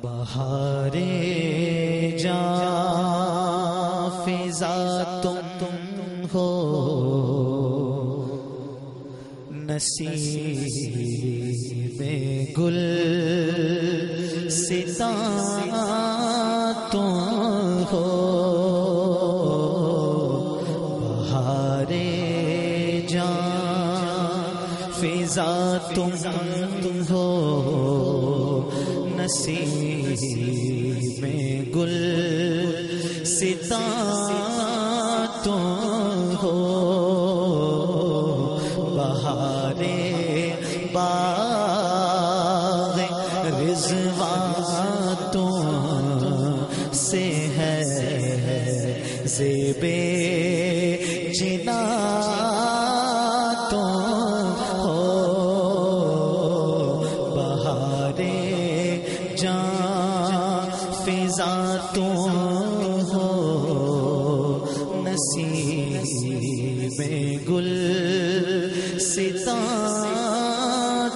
بہار جاں فضا تم ہو، نصیب گل ستاں تم ہو، بہار جاں فضا تم ہو، نصیب گل ستاں تم ہو، بہار باغ رضوان تم سے ہے، زیب جنا تم ہو، بہار جاں فضا تم ہو، نصیب گل ستاں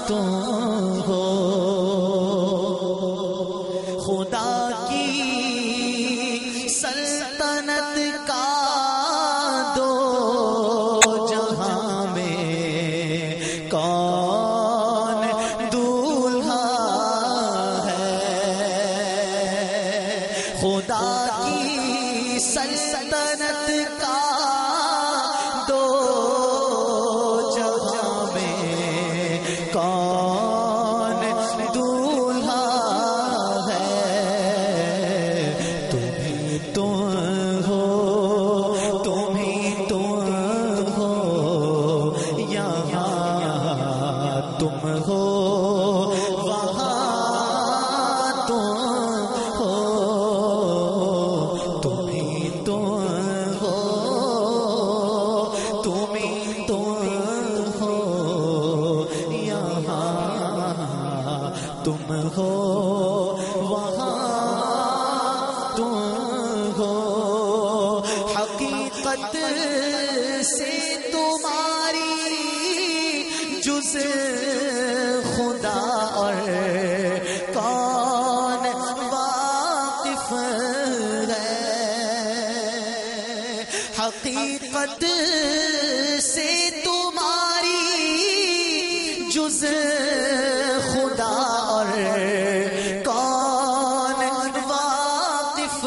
تم ہو، خدا کی سلطنت کا دو جہاں میں کون دولہا ہے، خدا کی سلطنت کا دو جہاں میں کون دولہا ہے، تم ہی تم ہو، تم ہی تم ہو، یہاں تم ہو، وہاں تم ہو، تم ہی تم ہو، تم ہی تم ہو، یہاں تم ہو، وہاں تم ہو، حقیقت سے تمہاری جز خدا اور کون واقف ہے، حقیقت سے تمہاری جز خدا اور کون واقف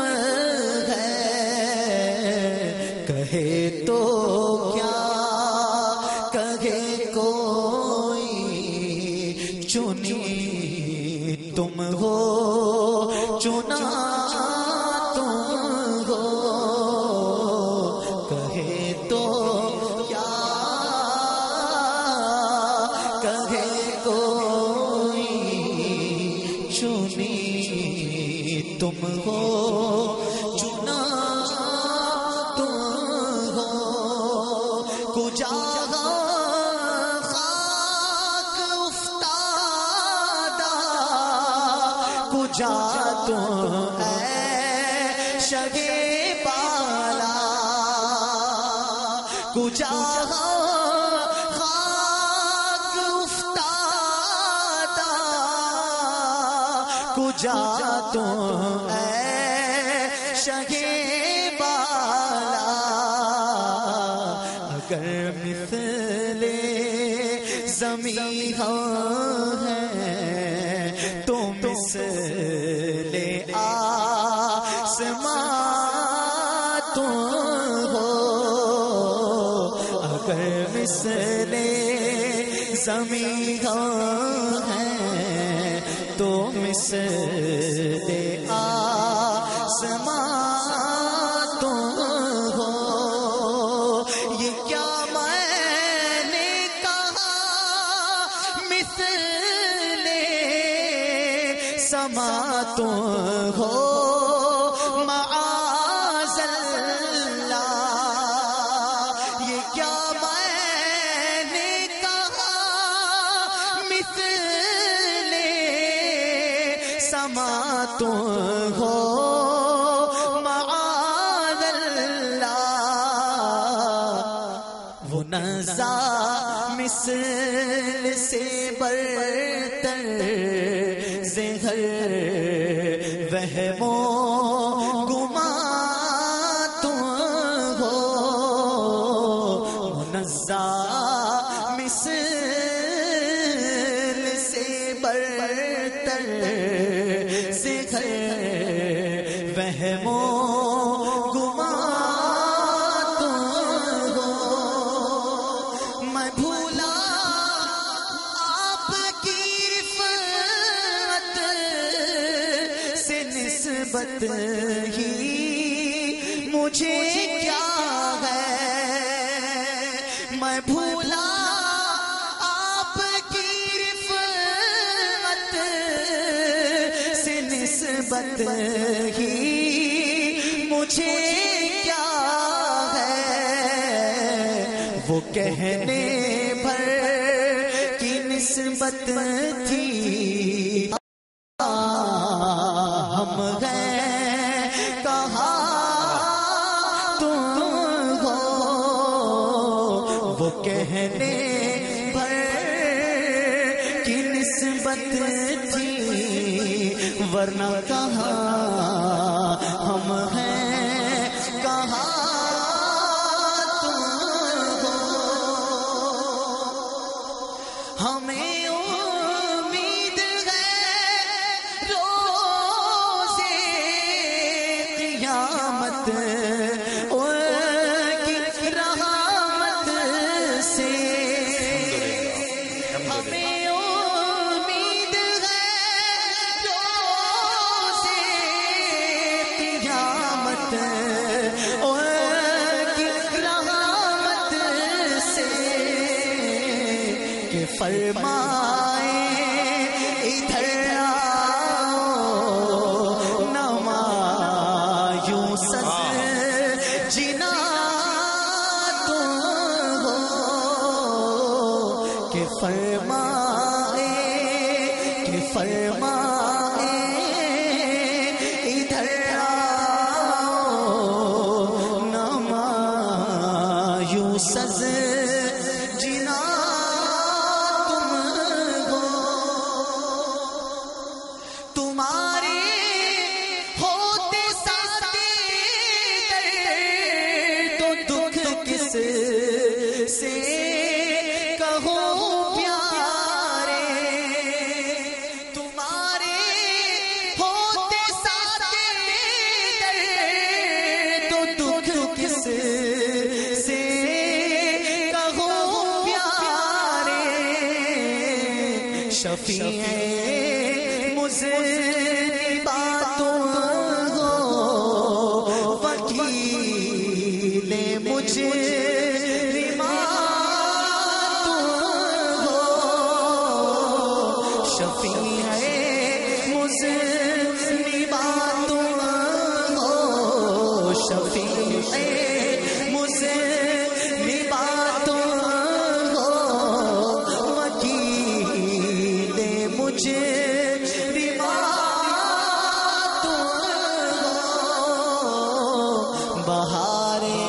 ہے، کہے تو کیا کہے کوئی، چنی تم ہو، چنا تم ہو، کہے تو کیا کہے کوئی، چنی تم ہو، چنا تم ہو، کجا خاک افتادہ، کجا تم اے شگے بالا، کجا خاک افتادہ، کجا تم اے شگے بالا، اگر مثل زمین ہے تو مثل آسمان تم ہو، اگر مثل زمین ہے تو مثل آسمان تم ہو، یہ کیا میں نے کہا مثل سما تم ہو، معاذ اللہ، یہ کیا میں نے کہا مثل سما تم ہو، معاذ اللہ، وہ نزا مثل سے برتر زہر وہم و گمان تم ہو، منزہ مثل سے برتر سے گھر، وہم و گمان تم ہو، میں بھولا آپ کی رفعت سے نسبت ہی مجھے کیا ہے، میں بھولا آپ کی رفعت سے نسبت ہی مجھے کیا ہے، وہ کہنے بھر کی نسبت تھی، ہم گئے کہاں تم ہو، وہ کہنے بھر کی نسبت تھی، ورنہ کہاں ہم ہیں کہاں تم ہو، ہمیں امید ہے روزے قیامت ان کی رحمت سے، ہمیں امید ہے روزے قیامت ان کی رحمت سے، کہ فرمائے ادھر آؤ نہ مایوس جنا تم ہو، کہ فرمائے ادھر آؤ نہ مایوس جنا تم ہو، تمہارے ہوتے ساتھ تو دکھ کس سے کہو پیارے، تمہارے ہوتے ساتھ تو دکھ کس سے کہو پیارے، شفیع مذنبات ہو، وکیل مجرمات ہو، شفیع مذنبات ہو، شفیع مذنبات ہو، وکیل مجرمات ہو، بہارے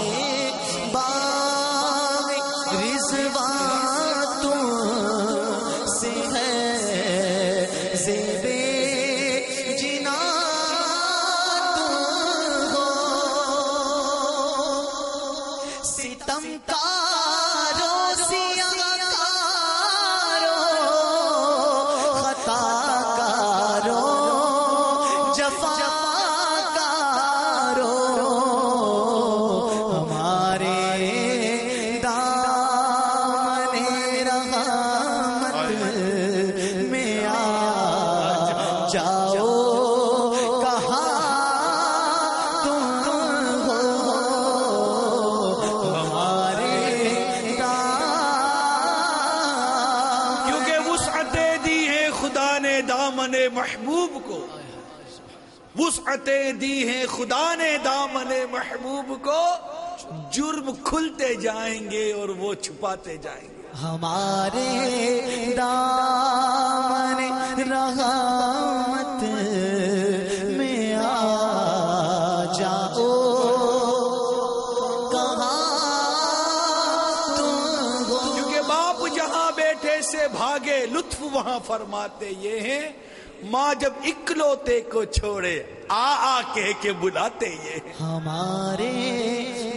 باغ رضوان تم سے ہے، زیب جنا تم ہو، ستم کارو سیاہ کارو خطا کارو جفا کارو، ہمارے دامن رحمت میں آ جاؤ کہاں تم ہو، ہمارے کیونکہ وسعتیں دی ہیں خدا نے دامن محبوب کو، وسعتیں دی ہیں خدا نے دامن محبوب کو، جرم کھلتے جائیں گے اور وہ چھپاتے جائیں گے، ہمارے دامن رحمت میں آ جاؤ کہاں تم ہو، کیونکہ باپ جہاں بیٹے سے بھاگے لطف وہاں فرماتے یہ ہیں، ماں جب اکلوتے کو چھوڑے آ آ کہہ کے بلاتے یہ ہمارے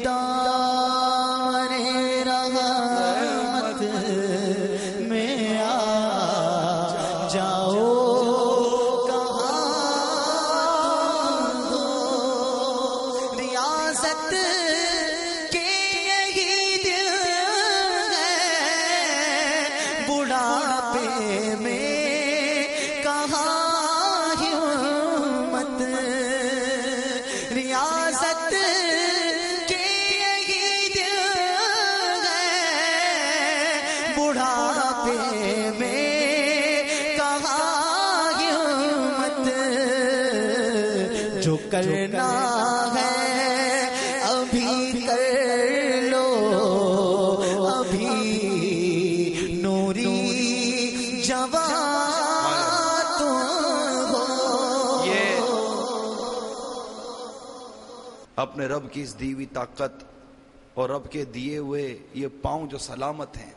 دامن رحمت میں آ جاؤ کہاں تم ہو ریاست کے یہی دل ہے بڑھاپے میں کہاں ہمت ریاست کے یہی دل ہے بڑھاپے میں کہاں ہمت جو کرنا ہے ابھی کر لو ابھی نوری جوان تم ہو یہ اپنے رب کی اس دی ہوئی طاقت اور رب کے دیے ہوئے یہ پاؤں جو سلامت ہیں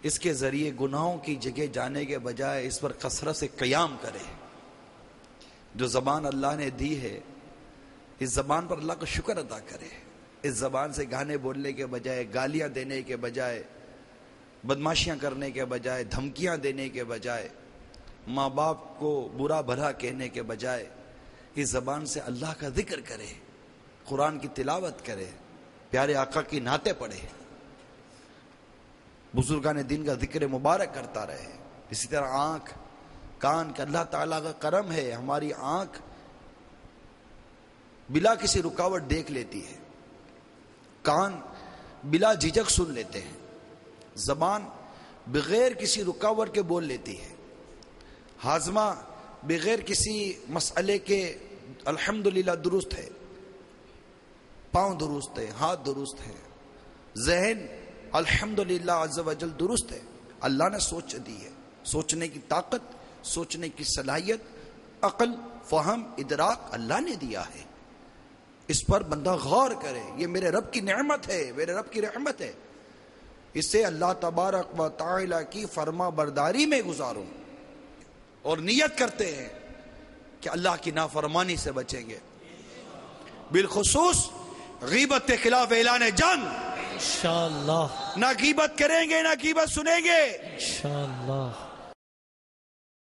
اس کے ذریعے گناہوں کی جگہ جانے کے بجائے اس پر کثرت سے قیام کرے. جو زبان اللہ نے دی ہے اس زبان پر اللہ کا شکر ادا کرے. اس زبان سے گانے بولنے کے بجائے گالیاں دینے کے بجائے بدماشیاں کرنے کے بجائے دھمکیاں دینے کے بجائے ماں باپ کو برا بھلا کہنے کے بجائے اس زبان سے اللہ کا ذکر کرے قرآن کی تلاوت کرے پیارے آقا کی نعتیں پڑھے بزرگان دین کا ذکر مبارک کرتا رہے. اسی طرح آنکھ کان کا اللہ تعالیٰ کا کرم ہے ہماری آنکھ بلا کسی رکاوٹ دیکھ لیتی ہے کان بلا جھجک سن لیتے ہیں زبان بغیر کسی رکاوٹ کے بول لیتی ہے ہاضمہ بغیر کسی مسئلے کے الحمدللہ درست ہے پاؤں درست ہے ہاتھ درست ہے ذہن الحمدللہ عز و جل درست ہے. اللہ نے سوچ دی ہے سوچنے کی طاقت سوچنے کی صلاحیت عقل فہم ادراک اللہ نے دیا ہے. اس پر بندہ غور کرے یہ میرے رب کی نعمت ہے میرے رب کی رحمت ہے اسے اللہ تبارک و تعالی کی فرما برداری میں گزاروں اور نیت کرتے ہیں کہ اللہ کی نافرمانی سے بچیں گے بالخصوص غیبت کے خلاف اعلان جنگ انشاءاللہ نہ غیبت کریں گے نہ غیبت سنیں گے انشاءاللہ